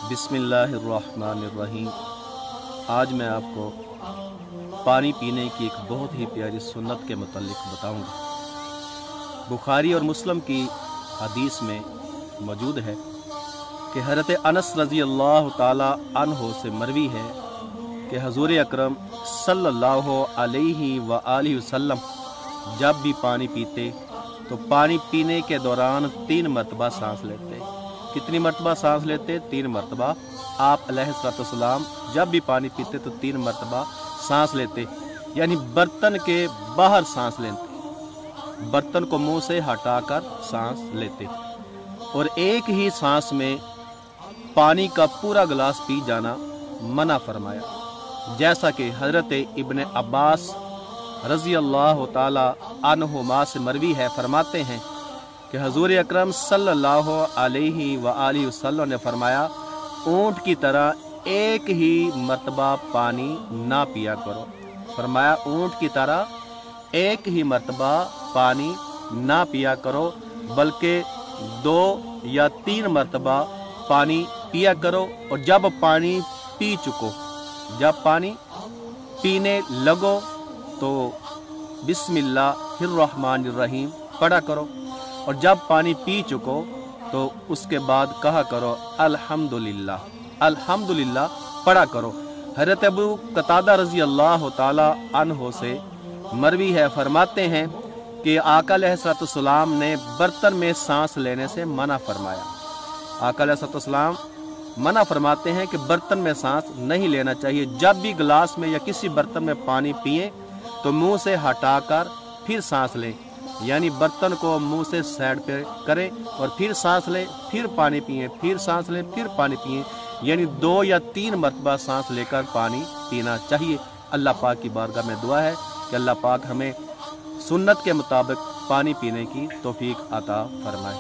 बिस्मिल्लाहिर्रहमानिर्रहीम। आज मैं आपको पानी पीने की एक बहुत ही प्यारी सुन्नत के मुतालिक बताऊंगा। बुखारी और मुस्लिम की हदीस में मौजूद है कि हज़रत अनस रज़ी अल्लाह ताला अन्हो से मरवी है कि हुज़ूर अकरम सल्लल्लाहु अलैहि व आलिहि वसल्लम जब भी पानी पीते तो पानी पीने के दौरान 3 मरतबा सांस लेते। कितनी मरतबा सांस लेते? 3 मरतबा। आप अलैहिस्सलाम जब भी पानी पीते तो 3 मरतबा सांस लेते, यानी बर्तन के बाहर सांस लेते, बर्तन को मुंह से हटाकर सांस लेते और एक ही सांस में पानी का पूरा गिलास पी जाना मना फरमाया। जैसा कि हजरत इब्न अब्बास रज़ी अल्लाह ताला अन्हुमा से मरवी है, फरमाते हैं कि हुज़ूर अकरम सल्लल्लाहु अलैहि व आलिहि वसल्लम ने फरमाया, ऊंट की तरह एक ही मर्तबा पानी ना पिया करो। फरमाया, ऊंट की तरह एक ही मर्तबा पानी ना पिया करो, बल्कि 2 या 3 मर्तबा पानी पिया करो। और जब पानी पी चुको, जब पानी पीने लगो तो बिस्मिल्लाहिर्रहमानिर्रहीम पढ़ा करो, और जब पानी पी चुको तो उसके बाद कहा करो अल्हम्दुलिल्लाह, अल्हम्दुलिल्लाह पढ़ा करो। हज़रत अबू कतादा रज़ी अल्लाह ताला अन्हो से मरवी है, फरमाते हैं कि आका अलैहिस्सलाम ने बर्तन में सांस लेने से मना फरमाया। आका अलैहिस्सलाम मना फरमाते हैं कि बर्तन में सांस नहीं लेना चाहिए। जब भी गिलास में या किसी बर्तन में पानी पिए तो मुंह से हटाकर फिर सांस लें, यानी बर्तन को मुंह से साइड पे करें और फिर सांस लें, फिर पानी पिए, फिर सांस लें, फिर पानी पिए, यानी 2 या 3 मरतबा सांस लेकर पानी पीना चाहिए। अल्लाह पाक की बारगाह में दुआ है कि अल्लाह पाक हमें सुन्नत के मुताबिक पानी पीने की तौफीक अता फरमाए।